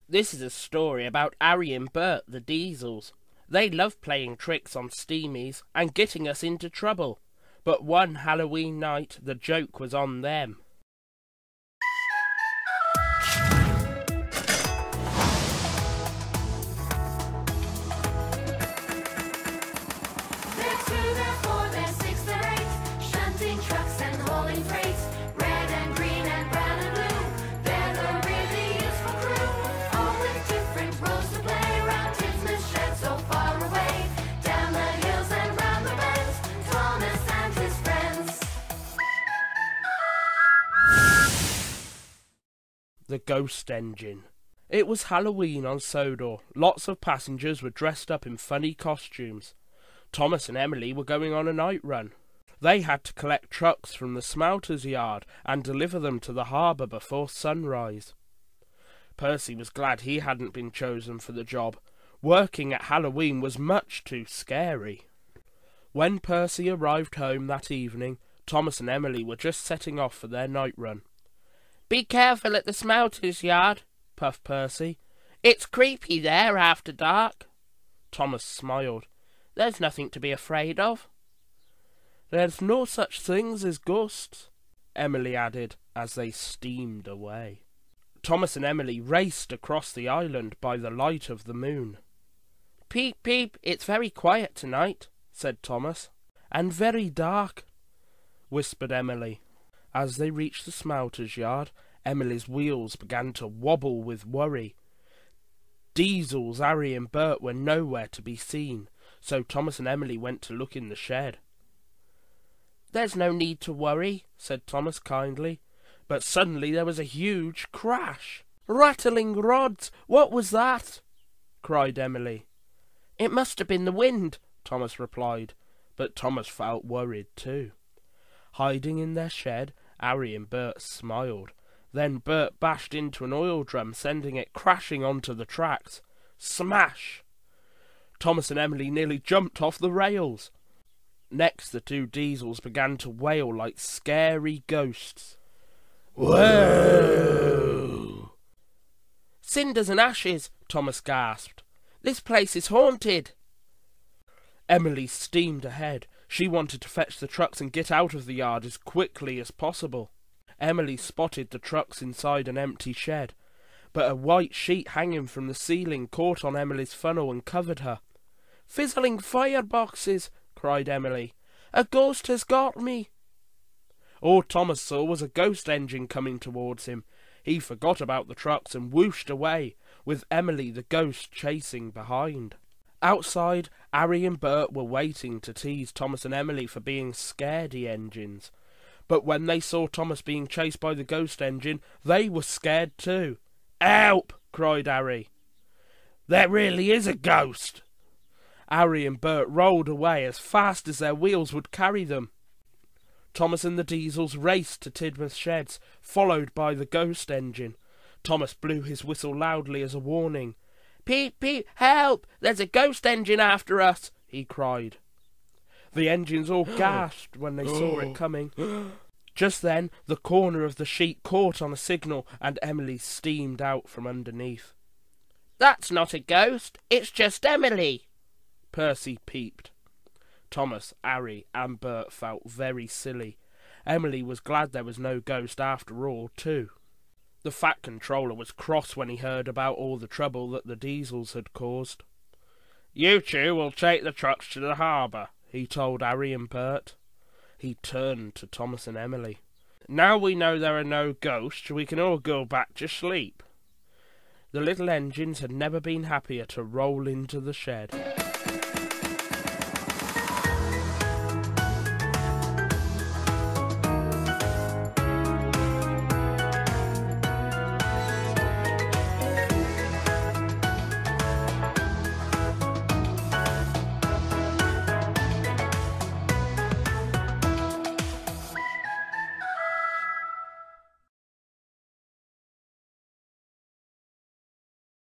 This is a story about Arry and Bert, the Diesels. They love playing tricks on steamies and getting us into trouble. But one Halloween night, the joke was on them. The ghost engine. It was Halloween on Sodor. Lots of passengers were dressed up in funny costumes. Thomas and Emily were going on a night run. They had to collect trucks from the smelter's yard and deliver them to the harbour before sunrise. Percy was glad he hadn't been chosen for the job. Working at Halloween was much too scary. When Percy arrived home that evening, Thomas and Emily were just setting off for their night run. "Be careful at the smelter's yard," puffed Percy. "It's creepy there after dark." Thomas smiled. "There's nothing to be afraid of." "There's no such things as ghosts," Emily added as they steamed away. Thomas and Emily raced across the island by the light of the moon. "Peep, peep, it's very quiet tonight," said Thomas. "And very dark," whispered Emily. As they reached the smelter's yard, Emily's wheels began to wobble with worry. Diesels, Arry and Bert were nowhere to be seen, so Thomas and Emily went to look in the shed. "There's no need to worry," said Thomas kindly, but suddenly there was a huge crash. "Rattling rods! What was that?" cried Emily. "It must have been the wind," Thomas replied, but Thomas felt worried too. Hiding in their shed, Arry and Bert smiled. Then Bert bashed into an oil drum, sending it crashing onto the tracks. Smash! Thomas and Emily nearly jumped off the rails. Next, the two Diesels began to wail like scary ghosts. "Whoa!" "Cinders and ashes!" Thomas gasped. "This place is haunted!" Emily steamed ahead. She wanted to fetch the trucks and get out of the yard as quickly as possible. Emily spotted the trucks inside an empty shed, but a white sheet hanging from the ceiling caught on Emily's funnel and covered her. "Fizzling fireboxes!" cried Emily. "A ghost has got me!" All Thomas saw was a ghost engine coming towards him. He forgot about the trucks and whooshed away, with Emily the ghost chasing behind. Outside, Arry and Bert were waiting to tease Thomas and Emily for being scaredy engines. But when they saw Thomas being chased by the ghost engine, they were scared too. "Help!" cried Arry. "There really is a ghost!" Arry and Bert rolled away as fast as their wheels would carry them. Thomas and the Diesels raced to Tidmouth sheds, followed by the ghost engine. Thomas blew his whistle loudly as a warning. "Peep, peep, help! There's a ghost engine after us!" he cried. The engines all gasped when they saw it coming. Just then, the corner of the sheet caught on a signal, and Emily steamed out from underneath. "That's not a ghost, it's just Emily!" Percy peeped. Thomas, Arry, and Bert felt very silly. Emily was glad there was no ghost after all, too. The Fat Controller was cross when he heard about all the trouble that the Diesels had caused. "You two will take the trucks to the harbour," he told Arry and Bert. He turned to Thomas and Emily. "Now we know there are no ghosts, we can all go back to sleep." The little engines had never been happier to roll into the shed.